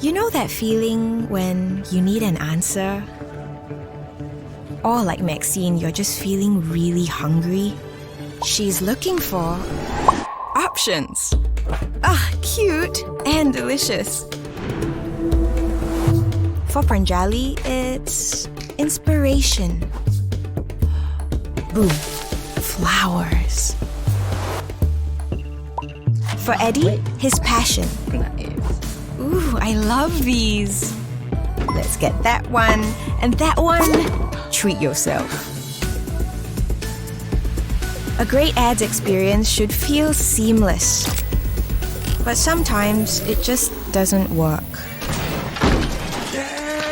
You know that feeling when you need an answer? Or like Maxine, you're just feeling really hungry? She's looking for options. Cute and delicious. For Pranjali, it's inspiration. Boom, flowers. For Eddie, his passion. Ooh, I love these. Let's get that one and that one. Treat yourself. A great ads experience should feel seamless. But sometimes it just doesn't work.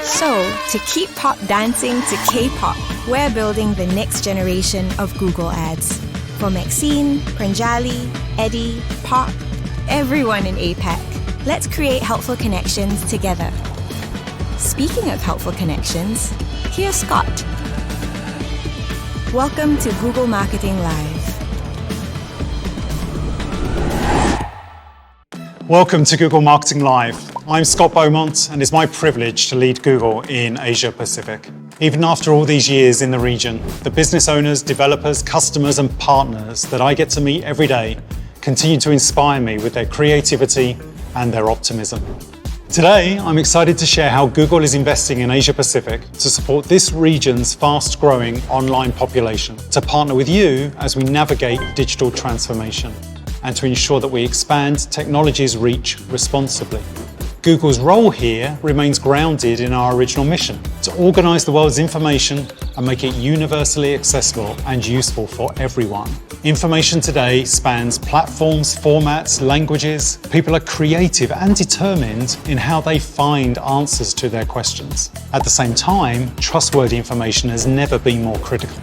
So, to keep pop dancing to K-pop, we're building the next generation of Google Ads. For Maxine, Pranjali, Eddie, Pop, everyone in APAC. Let's create helpful connections together. Speaking of helpful connections, here's Scott. Welcome to Google Marketing Live. Welcome to Google Marketing Live. I'm Scott Beaumont, and it's my privilege to lead Google in Asia Pacific. Even after all these years in the region, the business owners, developers, customers, and partners that I get to meet every day continue to inspire me with their creativity and their optimism. Today, I'm excited to share how Google is investing in Asia Pacific to support this region's fast-growing online population, to partner with you as we navigate digital transformation, and to ensure that we expand technology's reach responsibly. Google's role here remains grounded in our original mission, to organize the world's information and make it universally accessible and useful for everyone. Information today spans platforms, formats, languages. People are creative and determined in how they find answers to their questions. At the same time, trustworthy information has never been more critical.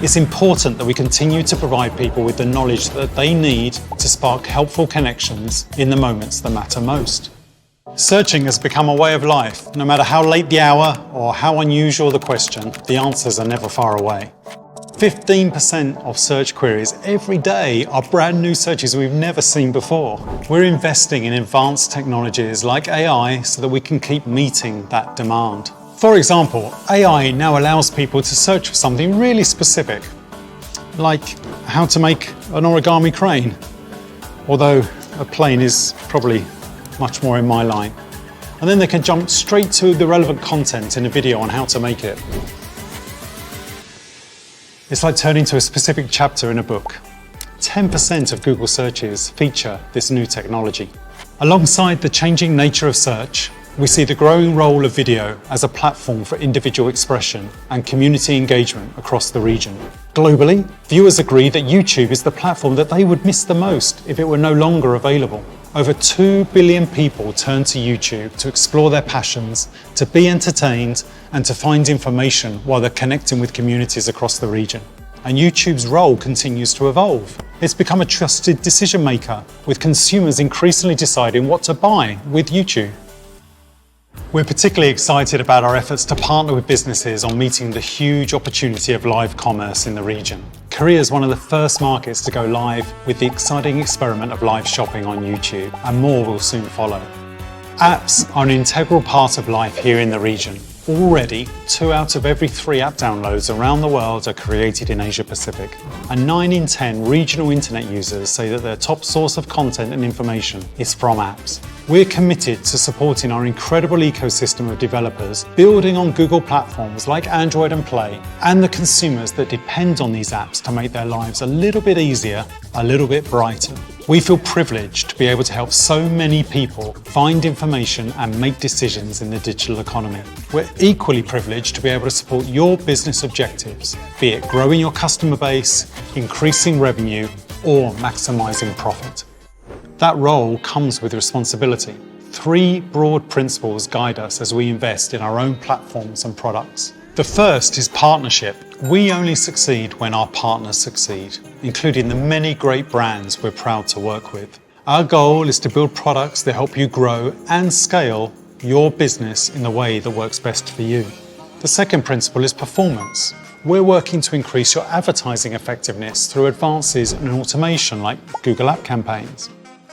It's important that we continue to provide people with the knowledge that they need to spark helpful connections in the moments that matter most. Searching has become a way of life. No matter how late the hour or how unusual the question, the answers are never far away. 15% of search queries every day are brand new searches we've never seen before. We're investing in advanced technologies like AI so that we can keep meeting that demand. For example, AI now allows people to search for something really specific, like how to make an origami crane, although a plane is probably much more in my line. And then they can jump straight to the relevant content in a video on how to make it. It's like turning to a specific chapter in a book. 10% of Google searches feature this new technology. Alongside the changing nature of search, we see the growing role of video as a platform for individual expression and community engagement across the region. Globally, viewers agree that YouTube is the platform that they would miss the most if it were no longer available. Over 2 billion people turn to YouTube to explore their passions, to be entertained, and to find information while they're connecting with communities across the region. And YouTube's role continues to evolve. It's become a trusted decision maker, with consumers increasingly deciding what to buy with YouTube. We're particularly excited about our efforts to partner with businesses on meeting the huge opportunity of live commerce in the region. Korea is one of the first markets to go live with the exciting experiment of live shopping on YouTube, and more will soon follow. Apps are an integral part of life here in the region. Already, 2 out of every 3 app downloads around the world are created in Asia Pacific, and 9 in 10 regional internet users say that their top source of content and information is from apps. We're committed to supporting our incredible ecosystem of developers, building on Google platforms like Android and Play, and the consumers that depend on these apps to make their lives a little bit easier, a little bit brighter. We feel privileged to be able to help so many people find information and make decisions in the digital economy. We're equally privileged to be able to support your business objectives, be it growing your customer base, increasing revenue, or maximizing profit. That role comes with responsibility. 3 broad principles guide us as we invest in our own platforms and products. The first is partnership. We only succeed when our partners succeed, including the many great brands we're proud to work with. Our goal is to build products that help you grow and scale your business in the way that works best for you. The second principle is performance. We're working to increase your advertising effectiveness through advances in automation like Google App Campaigns.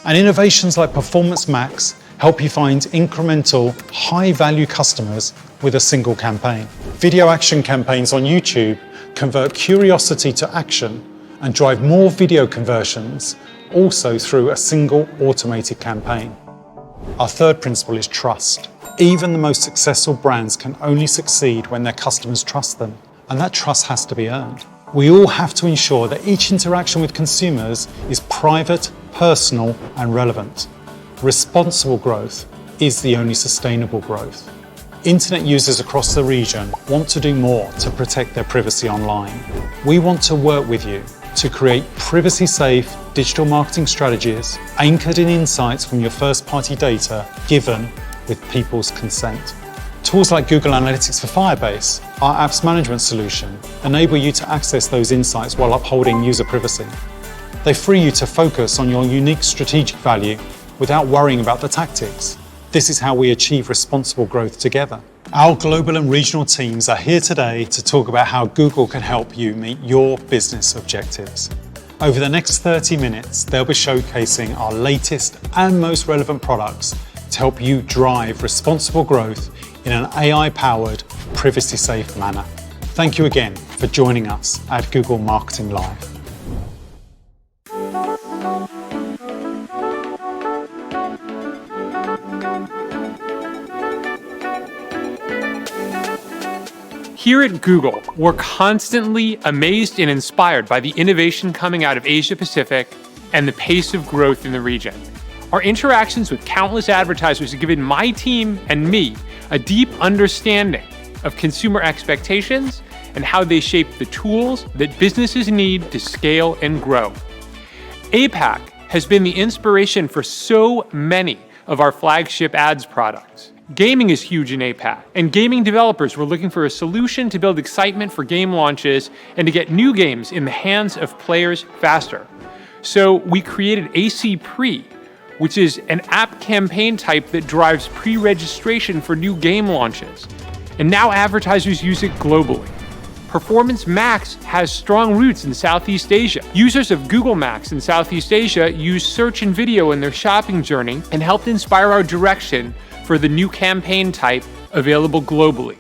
And innovations like Performance Max help you find incremental, high-value customers with a single campaign. Video action campaigns on YouTube convert curiosity to action and drive more video conversions, also through a single automated campaign. Our third principle is trust. Even the most successful brands can only succeed when their customers trust them, and that trust has to be earned. We all have to ensure that each interaction with consumers is private, personal, and relevant. Responsible growth is the only sustainable growth. Internet users across the region want to do more to protect their privacy online. We want to work with you to create privacy-safe digital marketing strategies anchored in insights from your first-party data given with people's consent. Tools like Google Analytics for Firebase, our apps management solution, enable you to access those insights while upholding user privacy. They free you to focus on your unique strategic value without worrying about the tactics. This is how we achieve responsible growth together. Our global and regional teams are here today to talk about how Google can help you meet your business objectives. Over the next 30 minutes, they'll be showcasing our latest and most relevant products to help you drive responsible growth in an AI-powered, privacy-safe manner. Thank you again for joining us at Google Marketing Live. Here at Google, we're constantly amazed and inspired by the innovation coming out of Asia Pacific and the pace of growth in the region. Our interactions with countless advertisers have given my team and me a deep understanding of consumer expectations and how they shape the tools that businesses need to scale and grow. APAC has been the inspiration for so many of our flagship ads products. Gaming is huge in APAC, and gaming developers were looking for a solution to build excitement for game launches and to get new games in the hands of players faster. So we created AC Pre, which is an app campaign type that drives pre-registration for new game launches. And now advertisers use it globally. Performance Max has strong roots in Southeast Asia. Users of Google Max in Southeast Asia use search and video in their shopping journey and helped inspire our direction for the new campaign type available globally.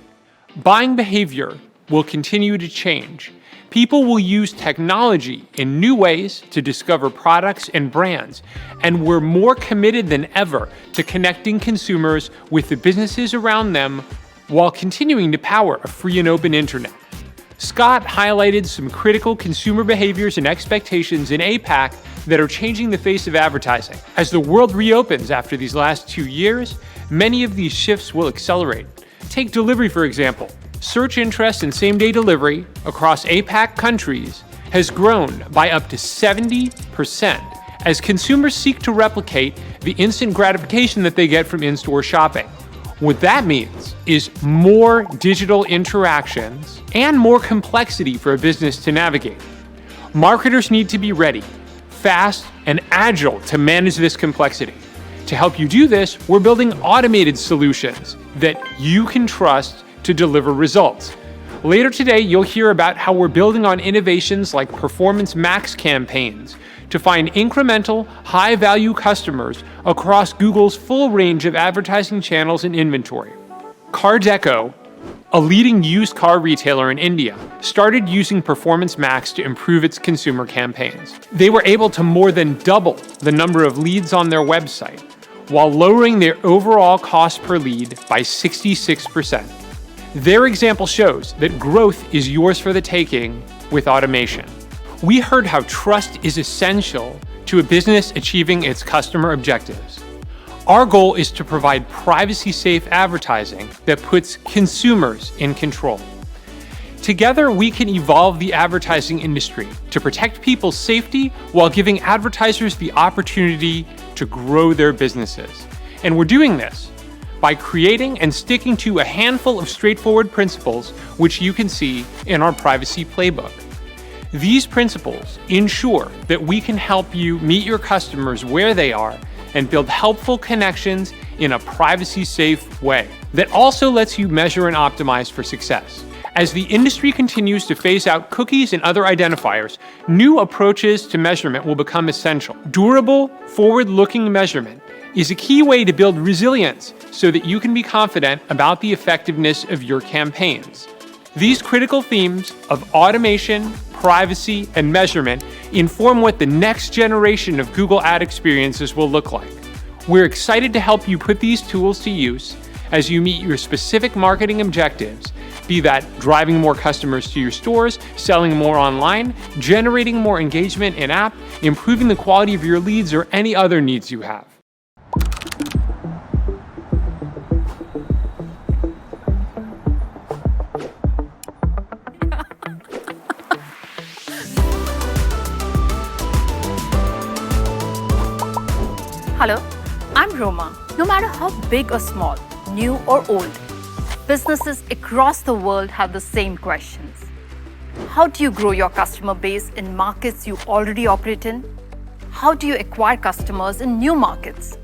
Buying behavior will continue to change. People will use technology in new ways to discover products and brands, and we're more committed than ever to connecting consumers with the businesses around them while continuing to power a free and open internet. Scott highlighted some critical consumer behaviors and expectations in APAC that are changing the face of advertising. As the world reopens after these last 2 years, many of these shifts will accelerate. Take delivery, for example. Search interest in same-day delivery across APAC countries has grown by up to 70% as consumers seek to replicate the instant gratification that they get from in-store shopping. What that means is more digital interactions and more complexity for a business to navigate. Marketers need to be ready, fast, and agile to manage this complexity. To help you do this, we're building automated solutions that you can trust to deliver results. Later today, you'll hear about how we're building on innovations like Performance Max campaigns to find incremental, high-value customers across Google's full range of advertising channels and inventory. Car Deco, a leading used car retailer in India, started using Performance Max to improve its consumer campaigns. They were able to more than double the number of leads on their website, while lowering their overall cost per lead by 66%. Their example shows that growth is yours for the taking with automation. We heard how trust is essential to a business achieving its customer objectives. Our goal is to provide privacy-safe advertising that puts consumers in control. Together, we can evolve the advertising industry to protect people's safety while giving advertisers the opportunity to grow their businesses. And we're doing this by creating and sticking to a handful of straightforward principles, which you can see in our privacy playbook. These principles ensure that we can help you meet your customers where they are and build helpful connections in a privacy-safe way that also lets you measure and optimize for success. As the industry continues to phase out cookies and other identifiers, new approaches to measurement will become essential. Durable, forward-looking measurement is a key way to build resilience so that you can be confident about the effectiveness of your campaigns. These critical themes of automation, privacy, and measurement inform what the next generation of Google ad experiences will look like. We're excited to help you put these tools to use as you meet your specific marketing objectives, be that driving more customers to your stores, selling more online, generating more engagement in-app, improving the quality of your leads, or any other needs you have. Hello, I'm Roma. No matter how big or small, new or old, businesses across the world have the same questions. How do you grow your customer base in markets you already operate in? How do you acquire customers in new markets?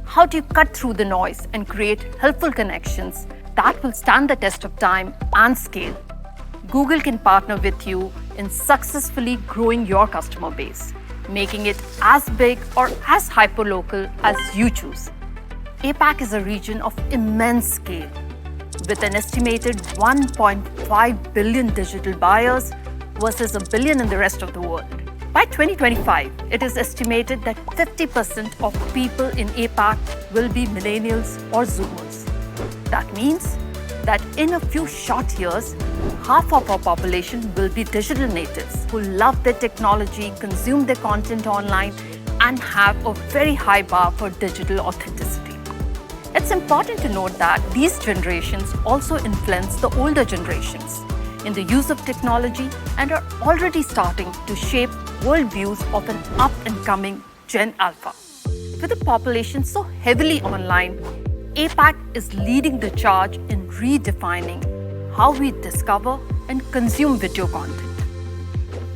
How do you cut through the noise and create helpful connections that will stand the test of time and scale? Google can partner with you in successfully growing your customer base, making it as big or as hyperlocal as you choose. APAC is a region of immense scale, with an estimated 1.5 billion digital buyers versus a billion in the rest of the world. By 2025, it is estimated that 50% of people in APAC will be millennials or Zoomers. That means that in a few short years, half of our population will be digital natives who love their technology, consume their content online, and have a very high bar for digital authenticity. It's important to note that these generations also influence the older generations in the use of technology and are already starting to shape worldviews of an up-and-coming Gen Alpha. With a population so heavily online, APAC is leading the charge in redefining how we discover and consume video content.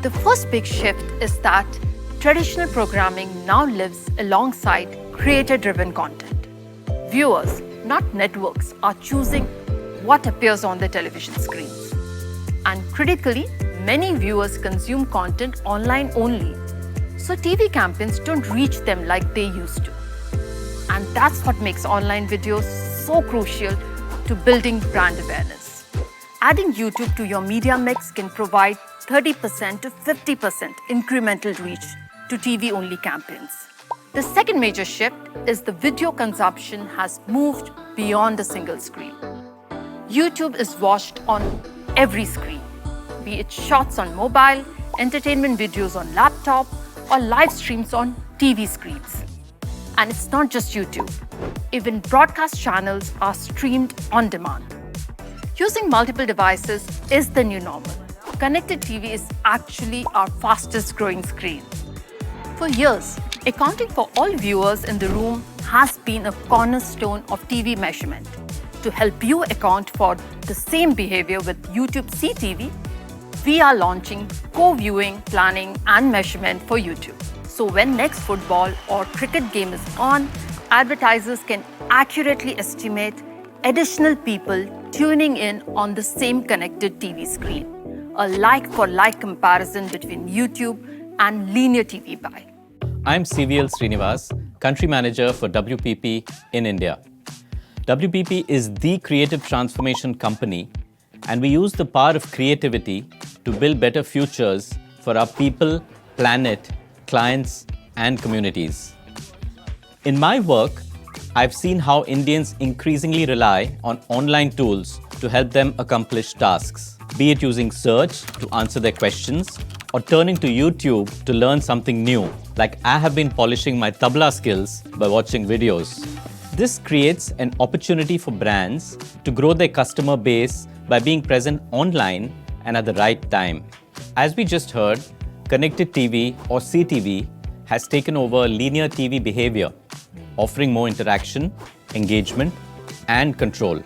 The first big shift is that traditional programming now lives alongside creator-driven content. Viewers, not networks, are choosing what appears on their television screens. And critically, many viewers consume content online only, so TV campaigns don't reach them like they used to. And that's what makes online videos so crucial to building brand awareness. Adding YouTube to your media mix can provide 30% to 50% incremental reach to TV-only campaigns. The second major shift is the video consumption has moved beyond a single screen. YouTube is watched on every screen, be it shots on mobile, entertainment videos on laptop, or live streams on TV screens. And it's not just YouTube. Even broadcast channels are streamed on demand. Using multiple devices is the new normal. Connected TV is actually our fastest growing screen. For years, accounting for all viewers in the room has been a cornerstone of TV measurement. To help you account for the same behavior with YouTube CTV, we are launching co-viewing, planning, and measurement for YouTube. So when next football or cricket game is on, advertisers can accurately estimate additional people tuning in on the same connected TV screen. A like-for-like comparison between YouTube and linear TV buy. I'm CVL Srinivas, Country Manager for WPP in India. WPP is the creative transformation company, and we use the power of creativity to build better futures for our people, planet, clients, and communities. In my work, I've seen how Indians increasingly rely on online tools to help them accomplish tasks, be it using search to answer their questions or turning to YouTube to learn something new, like I have been polishing my tabla skills by watching videos. This creates an opportunity for brands to grow their customer base by being present online and at the right time. As we just heard, connected TV or CTV has taken over linear TV behavior, offering more interaction, engagement, and control.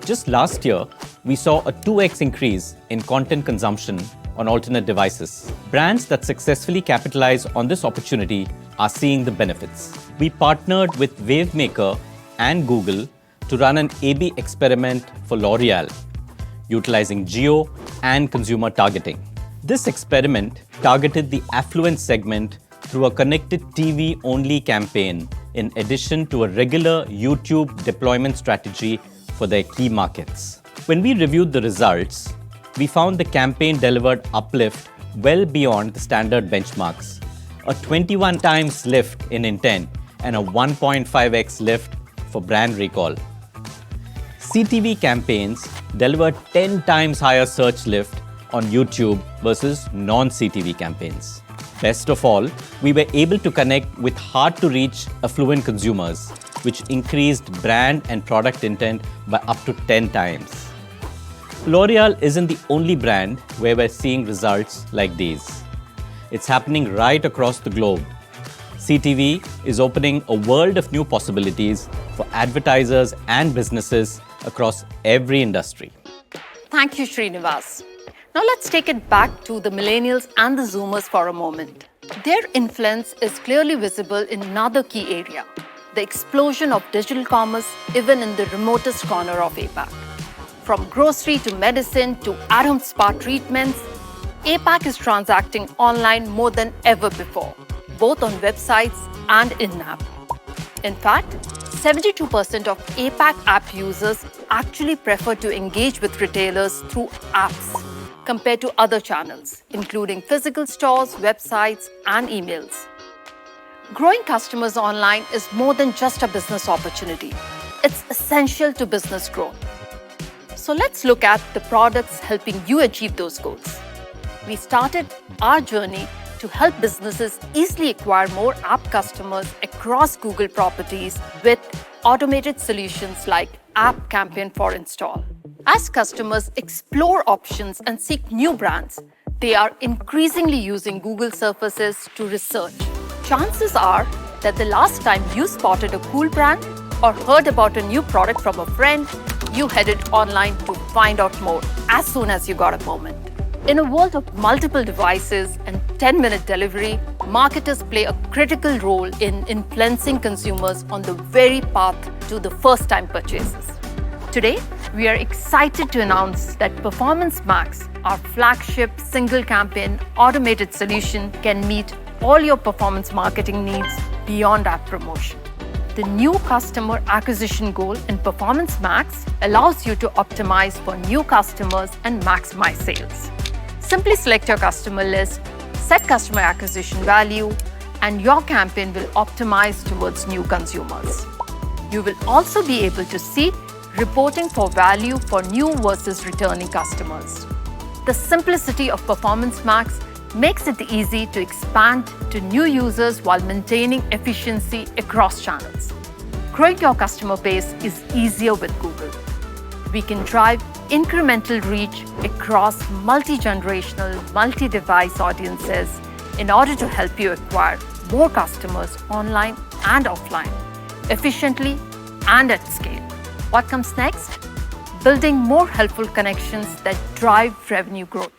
Just last year, we saw a 2x increase in content consumption on alternate devices. Brands that successfully capitalize on this opportunity are seeing the benefits. We partnered with Wavemaker and Google to run an A/B experiment for L'Oreal, utilizing geo and consumer targeting. This experiment targeted the affluent segment through a connected TV-only campaign in addition to a regular YouTube deployment strategy for their key markets. When we reviewed the results, we found the campaign delivered uplift well beyond the standard benchmarks, a 21 times lift in intent and a 1.5x lift for brand recall. CTV campaigns delivered 10 times higher search lift on YouTube versus non-CTV campaigns. Best of all, we were able to connect with hard-to-reach affluent consumers, which increased brand and product intent by up to 10 times. L'Oreal isn't the only brand where we're seeing results like these. It's happening right across the globe. CTV is opening a world of new possibilities for advertisers and businesses across every industry. Thank you, Srinivas. Now let's take it back to the millennials and the Zoomers for a moment. Their influence is clearly visible in another key area, the explosion of digital commerce even in the remotest corner of APAC. From grocery to medicine to at-home spa treatments, APAC is transacting online more than ever before, both on websites and in-app. In fact, 72% of APAC app users actually prefer to engage with retailers through apps compared to other channels, including physical stores, websites, and emails. Growing customers online is more than just a business opportunity. It's essential to business growth. So let's look at the products helping you achieve those goals. We started our journey to help businesses easily acquire more app customers across Google properties with automated solutions like App Campaign for Install. As customers explore options and seek new brands, they are increasingly using Google surfaces to research. Chances are that the last time you spotted a cool brand or heard about a new product from a friend, you headed online to find out more as soon as you got a moment. In a world of multiple devices and 10-minute delivery, marketers play a critical role in influencing consumers on the very path to the first-time purchases. Today, we are excited to announce that Performance Max, our flagship single-campaign automated solution, can meet all your performance marketing needs beyond app promotion. The new customer acquisition goal in Performance Max allows you to optimize for new customers and maximize sales. Simply select your customer list, set customer acquisition value, and your campaign will optimize towards new consumers. You will also be able to see reporting for value for new versus returning customers. The simplicity of Performance Max makes it easy to expand to new users while maintaining efficiency across channels. Growing your customer base is easier with Google. We can drive incremental reach across multi-generational, multi-device audiences in order to help you acquire more customers online and offline, efficiently and at scale. What comes next? Building more helpful connections that drive revenue growth.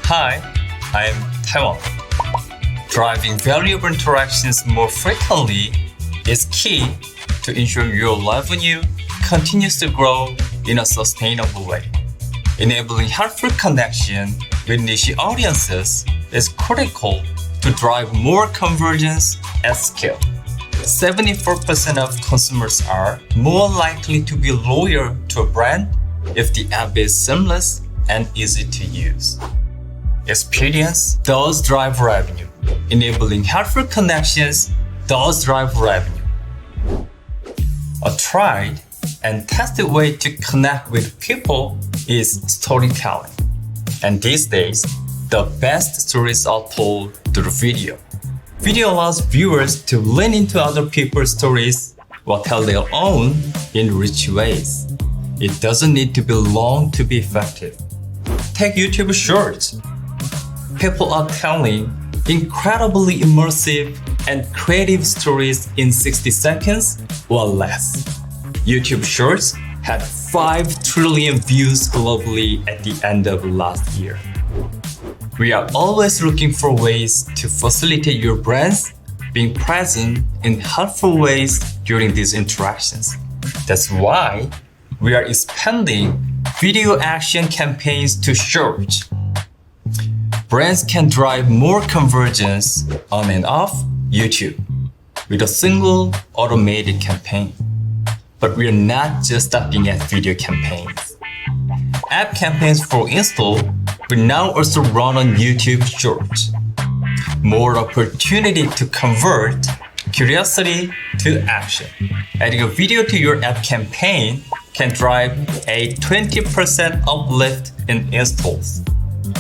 Hi, I'm Taewon. Driving valuable interactions more frequently is key to ensure your revenue continues to grow in a sustainable way. Enabling helpful connection with niche audiences is critical to drive more conversions at scale. 74% of consumers are more likely to be loyal to a brand if the app is seamless and easy to use. Experience does drive revenue. Enabling helpful connections does drive revenue. A tried and tested way to connect with people is storytelling. And these days, the best stories are told through video. Video allows viewers to lean into other people's stories or tell their own in rich ways. It doesn't need to be long to be effective. Take YouTube Shorts. People are telling incredibly immersive and creative stories in 60 seconds or less. YouTube Shorts had 5 trillion views globally at the end of last year. We are always looking for ways to facilitate your brands being present in helpful ways during these interactions. That's why we are expanding video action campaigns to short. Brands can drive more conversions on and off YouTube with a single automated campaign. But we are not just stopping at video campaigns. App campaigns for install will now also run on YouTube Shorts. More opportunity to convert curiosity to action. Adding a video to your app campaign can drive a 20% uplift in installs.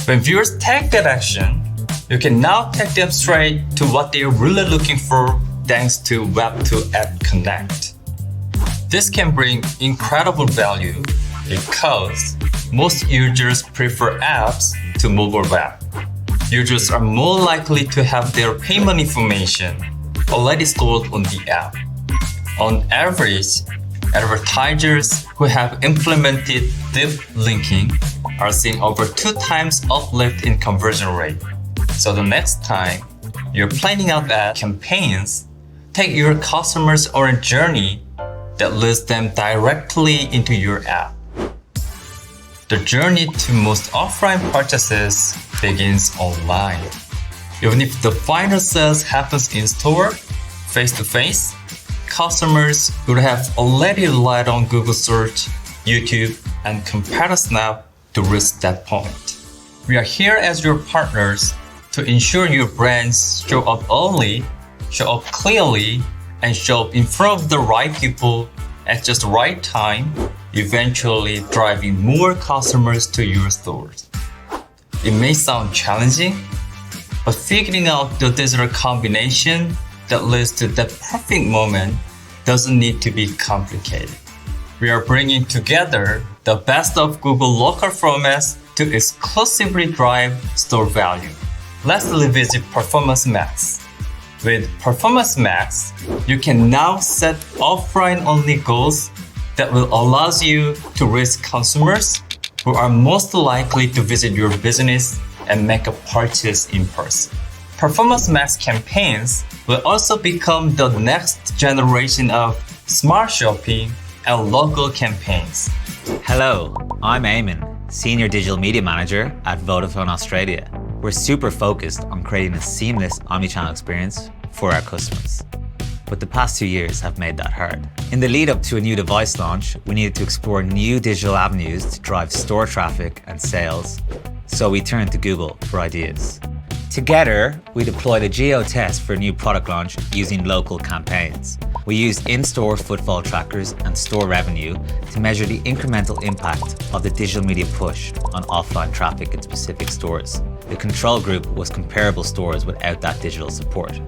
When viewers take that action, you can now take them straight to what they're really looking for thanks to Web2App Connect. This can bring incredible value because most users prefer apps to mobile web. Users are more likely to have their payment information already stored on the app. On average, advertisers who have implemented deep linking are seeing over 2 times uplift in conversion rate. So the next time you're planning out ad campaigns, take your customers on a journey that leads them directly into your app. The journey to most offline purchases begins online. Even if the final sales happens in store, face-to-face, customers would have already relied on Google Search, YouTube, and Compare Snap to reach that point. We are here as your partners to ensure your brands show up early, show up clearly, and show up in front of the right people at just the right time, eventually driving more customers to your stores. It may sound challenging, but figuring out the digital combination that leads to that perfect moment doesn't need to be complicated. We are bringing together the best of Google local formats to exclusively drive store value. Let's revisit Performance Max. With Performance Max, you can now set offline-only goals that will allow you to reach consumers who are most likely to visit your business and make a purchase in person. Performance Max campaigns will also become the next generation of smart shopping and local campaigns. Hello, I'm Eamon, Senior Digital Media Manager at Vodafone Australia. We're super focused on creating a seamless omnichannel experience for our customers. But the past 2 years have made that hard. In the lead up to a new device launch, we needed to explore new digital avenues to drive store traffic and sales, so we turned to Google for ideas. Together, we deployed a geo test for a new product launch using local campaigns. We used in-store footfall trackers and store revenue to measure the incremental impact of the digital media push on offline traffic in specific stores. The control group was comparable stores without that digital support.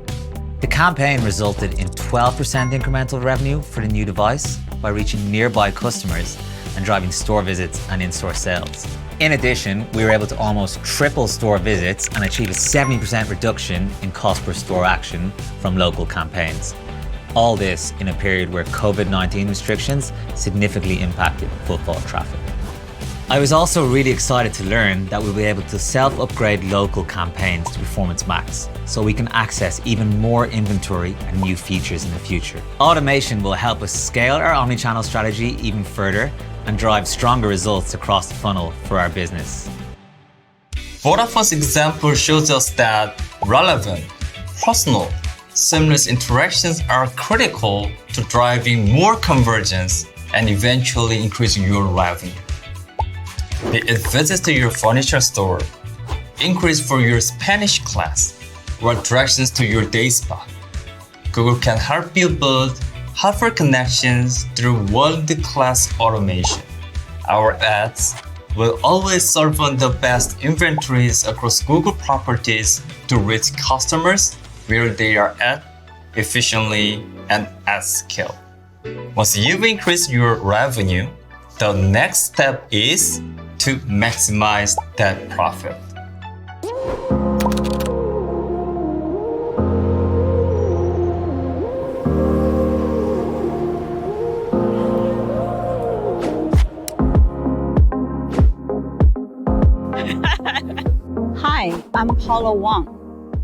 The campaign resulted in 12% incremental revenue for the new device by reaching nearby customers and driving store visits and in-store sales. In addition, we were able to almost triple store visits and achieve a 70% reduction in cost per store action from local campaigns. All this in a period where COVID-19 restrictions significantly impacted footfall traffic. I was also really excited to learn that we'll be able to self-upgrade local campaigns to Performance Max, so we can access even more inventory and new features in the future. Automation will help us scale our omnichannel strategy even further and drive stronger results across the funnel for our business. Vodafone's example shows us that relevant, personal, seamless interactions are critical to driving more conversions and eventually increasing your revenue. Be it visits to your furniture store, inquiries for your Spanish class, or directions to your day spa, Google can help you build hyper connections through world-class automation. Our ads will always serve on the best inventories across Google properties to reach customers where they are at efficiently and at scale. Once you've increased your revenue, the next step is to maximize that profit. Hi, I'm Paula Wang.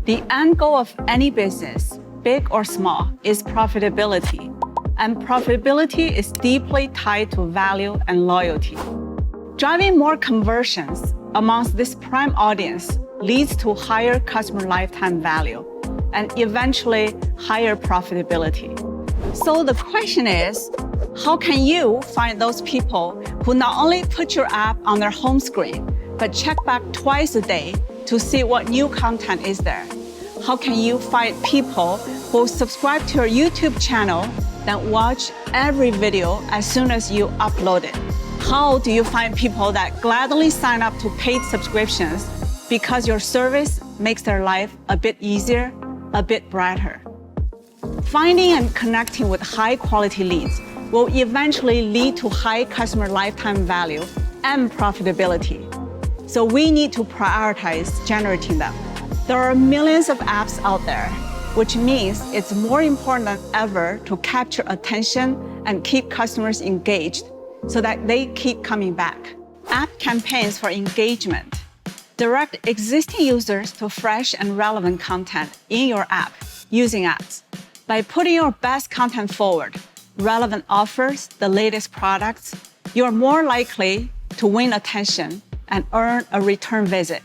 The end goal of any business, big or small, is profitability. and profitability is deeply tied to value and loyalty. Driving more conversions amongst this prime audience leads to higher customer lifetime value and eventually higher profitability. So the question is, how can you find those people who not only put your app on their home screen, but check back twice a day to see what new content is there? How can you find people who subscribe to your YouTube channel, then watch every video as soon as you upload it? How do you find people that gladly sign up to paid subscriptions because your service makes their life a bit easier, a bit brighter? Finding and connecting with high-quality leads will eventually lead to high customer lifetime value and profitability. So we need to prioritize generating them. There are millions of apps out there, which means it's more important than ever to capture attention and keep customers engaged so that they keep coming back. App campaigns for engagement. Direct existing users to fresh and relevant content in your app using ads. By putting your best content forward, relevant offers, the latest products, you're more likely to win attention and earn a return visit.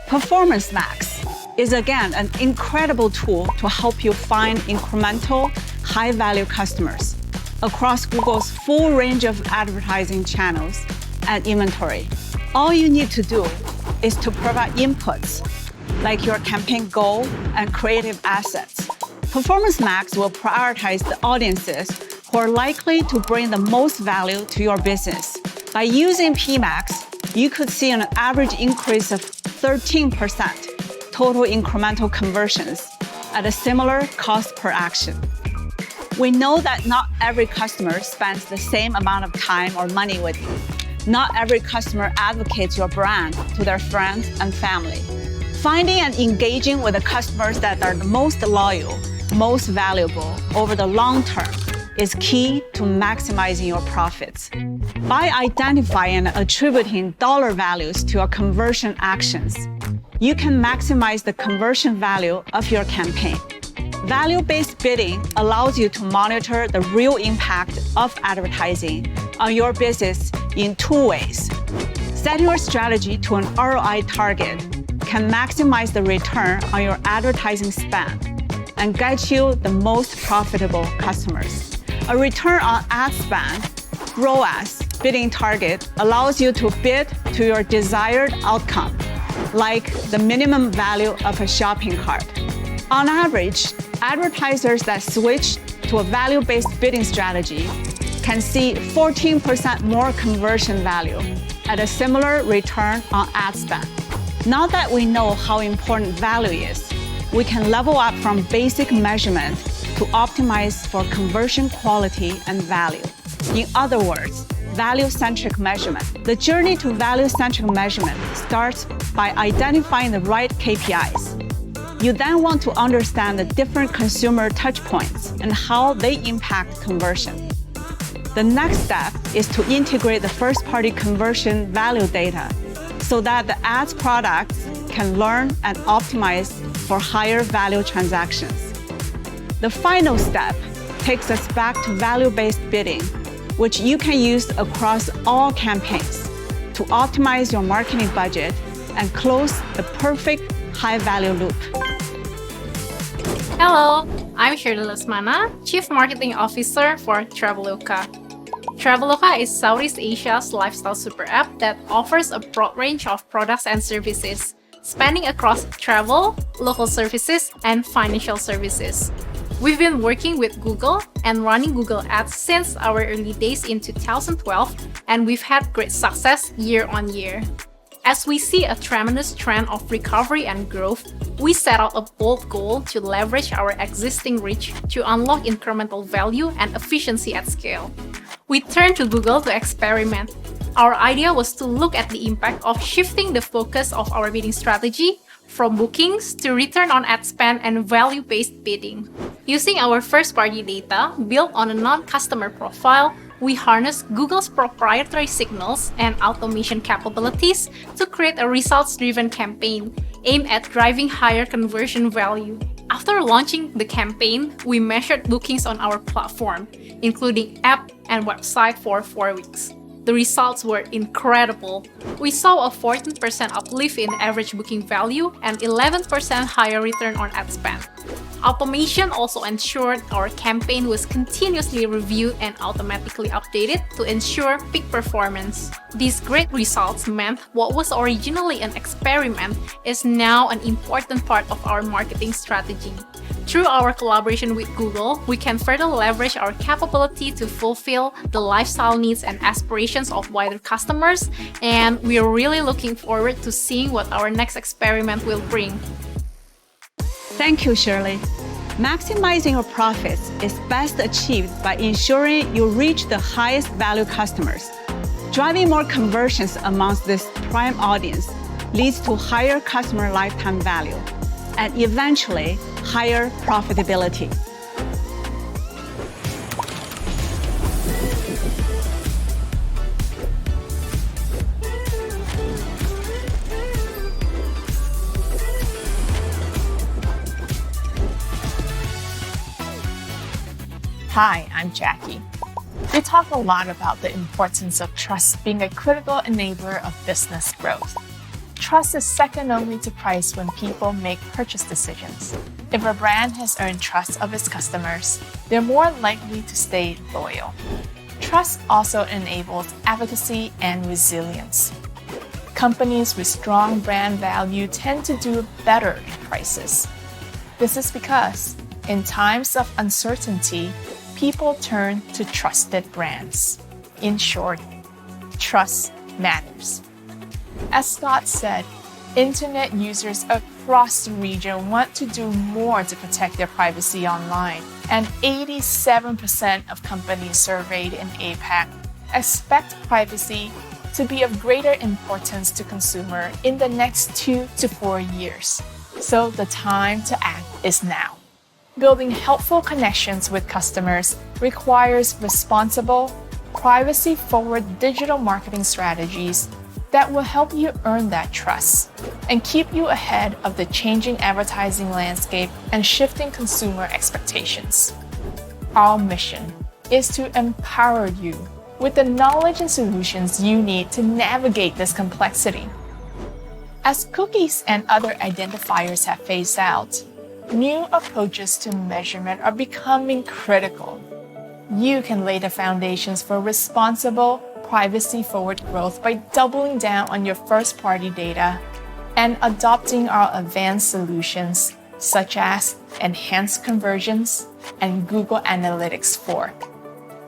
Performance Max is again an incredible tool to help you find incremental, high-value customers across Google's full range of advertising channels and inventory. All you need to do is to provide inputs like your campaign goal and creative assets. Performance Max will prioritize the audiences who are likely to bring the most value to your business. By using PMax, you could see an average increase of 13% total incremental conversions at a similar cost per action. We know that not every customer spends the same amount of time or money with you. Not every customer advocates your brand to their friends and family. Finding and engaging with the customers that are the most loyal, most valuable over the long term is key to maximizing your profits. By identifying and attributing dollar values to your conversion actions, you can maximize the conversion value of your campaign. Value-based bidding allows you to monitor the real impact of advertising on your business in two ways. Setting your strategy to an ROI target can maximize the return on your advertising spend and get you the most profitable customers. A return on ad spend, ROAS, bidding target allows you to bid to your desired outcome, like the minimum value of a shopping cart. On average, advertisers that switch to a value-based bidding strategy can see 14% more conversion value at a similar return on ad spend. Now that we know how important value is, we can level up from basic measurement to optimize for conversion quality and value. In other words, value-centric measurement. The journey to value-centric measurement starts by identifying the right KPIs. You then want to understand the different consumer touchpoints and how they impact conversion. The next step is to integrate the first-party conversion value data so that the ads products can learn and optimize for higher value transactions. The final step takes us back to value-based bidding, which you can use across all campaigns to optimize your marketing budget and close the perfect high-value loop. Hello, I'm Shirley Lesmana, Chief Marketing Officer for Traveloka. Traveloka is Southeast Asia's lifestyle super app that offers a broad range of products and services, spanning across travel, local services, and financial services. We've been working with Google and running Google Ads since our early days in 2012, and we've had great success year on year. As we see a tremendous trend of recovery and growth, we set out a bold goal to leverage our existing reach to unlock incremental value and efficiency at scale. We turned to Google to experiment. Our idea was to look at the impact of shifting the focus of our bidding strategy from bookings to return on ad spend and value-based bidding. Using our first-party data built on a non-customer profile, we harness Google's proprietary signals and automation capabilities to create a results-driven campaign aimed at driving higher conversion value. After launching the campaign, we measured bookings on our platform, including app and website for 4 weeks. The results were incredible. We saw a 14% uplift in average booking value and 11% higher return on ad spend. Automation also ensured our campaign was continuously reviewed and automatically updated to ensure peak performance. These great results meant what was originally an experiment is now an important part of our marketing strategy. Through our collaboration with Google, we can further leverage our capability to fulfill the lifestyle needs and aspirations of wider customers, and we are really looking forward to seeing what our next experiment will bring. Thank you, Shirley. Maximizing your profits is best achieved by ensuring you reach the highest value customers. Driving more conversions amongst this prime audience leads to higher customer lifetime value and eventually higher profitability. Hi, I'm Jackie. We talk a lot about the importance of trust being a critical enabler of business growth. Trust is second only to price when people make purchase decisions. If a brand has earned trust of its customers, they're more likely to stay loyal. Trust also enables advocacy and resilience. Companies with strong brand value tend to do better in crisis. This is because, in times of uncertainty, people turn to trusted brands. In short, trust matters. As Scott said, internet users across the region want to do more to protect their privacy online, and 87% of companies surveyed in APAC expect privacy to be of greater importance to consumer in the next 2 to 4 years. So the time to act is now. Building helpful connections with customers requires responsible, privacy-forward digital marketing strategies that will help you earn that trust and keep you ahead of the changing advertising landscape and shifting consumer expectations. Our mission is to empower you with the knowledge and solutions you need to navigate this complexity. As cookies and other identifiers have phased out, new approaches to measurement are becoming critical. You can lay the foundations for responsible, privacy-forward growth by doubling down on your first-party data and adopting our advanced solutions such as enhanced conversions and Google Analytics 4.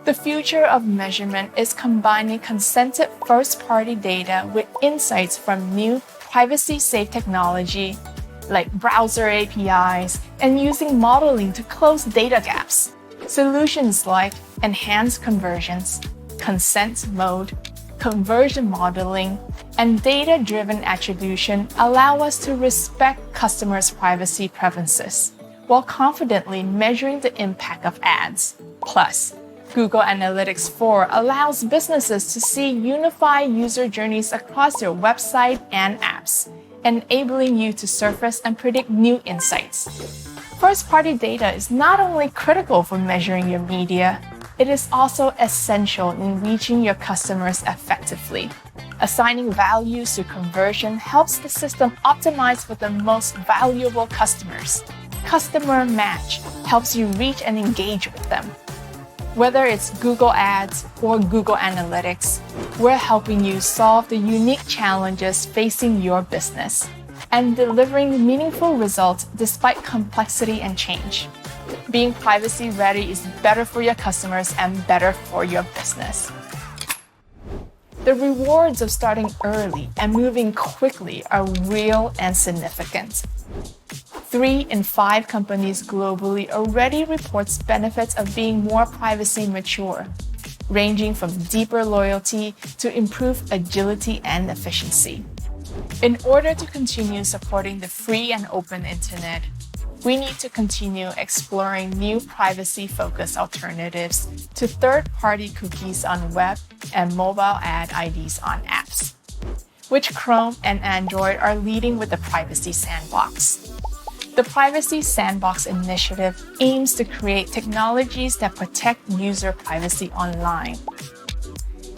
The future of measurement is combining consented first-party data with insights from new privacy-safe technology like browser APIs, and using modeling to close data gaps. Solutions like enhanced conversions, consent mode, conversion modeling, and data-driven attribution allow us to respect customers' privacy preferences while confidently measuring the impact of ads. Plus, Google Analytics 4 allows businesses to see unified user journeys across their website and apps, enabling you to surface and predict new insights. First-party data is not only critical for measuring your media, it is also essential in reaching your customers effectively. Assigning values to conversion helps the system optimize for the most valuable customers. Customer Match helps you reach and engage with them. Whether it's Google Ads or Google Analytics, we're helping you solve the unique challenges facing your business and delivering meaningful results despite complexity and change. Being privacy ready is better for your customers and better for your business. The rewards of starting early and moving quickly are real and significant. 3 in 5 companies globally already reports benefits of being more privacy mature, ranging from deeper loyalty to improved agility and efficiency. In order to continue supporting the free and open internet, we need to continue exploring new privacy-focused alternatives to third-party cookies on web and mobile ad IDs on apps, which Chrome and Android are leading with the Privacy Sandbox. The Privacy Sandbox initiative aims to create technologies that protect user privacy online.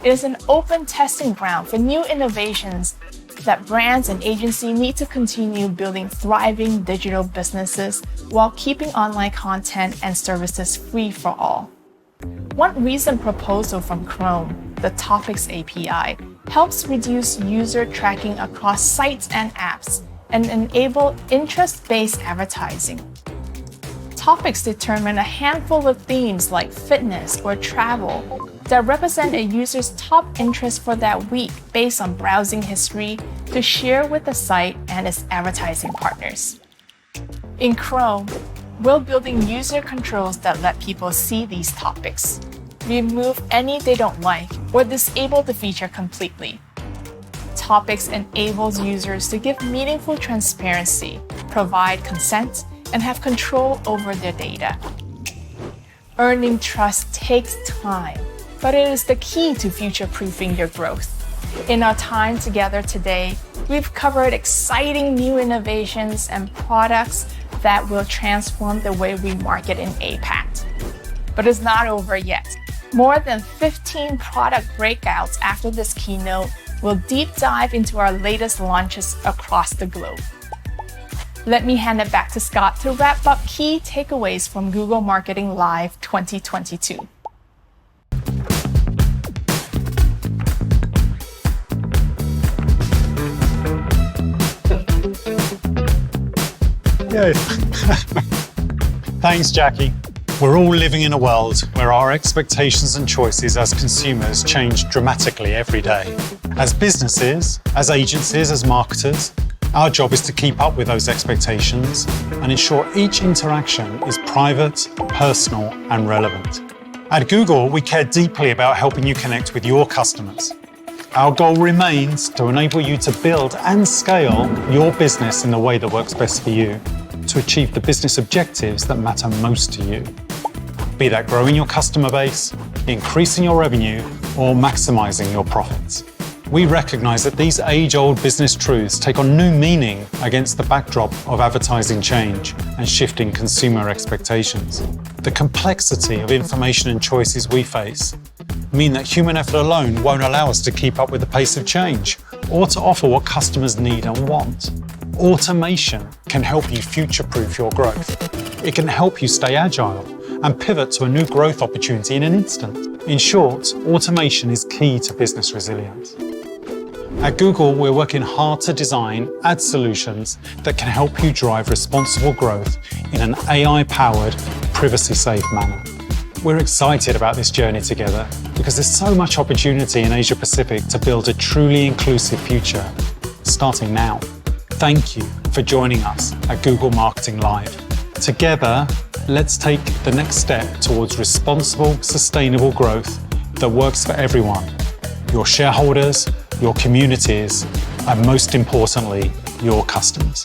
It is an open testing ground for new innovations that brands and agencies need to continue building thriving digital businesses while keeping online content and services free for all. One recent proposal from Chrome, the Topics API, helps reduce user tracking across sites and apps and enable interest-based advertising. Topics determine a handful of themes like fitness or travel that represent a user's top interest for that week based on browsing history to share with the site and its advertising partners. In Chrome, we're building user controls that let people see these topics, remove any they don't like, or disable the feature completely. Topics enables users to give meaningful transparency, provide consent, and have control over their data. Earning trust takes time, but it is the key to future-proofing your growth. In our time together today, we've covered exciting new innovations and products that will transform the way we market in APAC. But it's not over yet. More than 15 product breakouts after this keynote will deep dive into our latest launches across the globe. Let me hand it back to Scott to wrap up key takeaways from Google Marketing Live 2022. Yay. Thanks, Jackie. We're all living in a world where our expectations and choices as consumers change dramatically every day. As businesses, as agencies, as marketers, our job is to keep up with those expectations and ensure each interaction is private, personal, and relevant. At Google, we care deeply about helping you connect with your customers. Our goal remains to enable you to build and scale your business in the way that works best for you, to achieve the business objectives that matter most to you. Be that growing your customer base, increasing your revenue, or maximizing your profits. We recognize that these age-old business truths take on new meaning against the backdrop of advertising change and shifting consumer expectations. The complexity of information and choices we face mean that human effort alone won't allow us to keep up with the pace of change or to offer what customers need and want. Automation can help you future-proof your growth. It can help you stay agile and pivot to a new growth opportunity in an instant. In short, automation is key to business resilience. At Google, we're working hard to design ad solutions that can help you drive responsible growth in an AI-powered, privacy-safe manner. We're excited about this journey together because there's so much opportunity in Asia Pacific to build a truly inclusive future, starting now. Thank you for joining us at Google Marketing Live. Together, let's take the next step towards responsible, sustainable growth that works for everyone, your shareholders, your communities, and most importantly, your customers.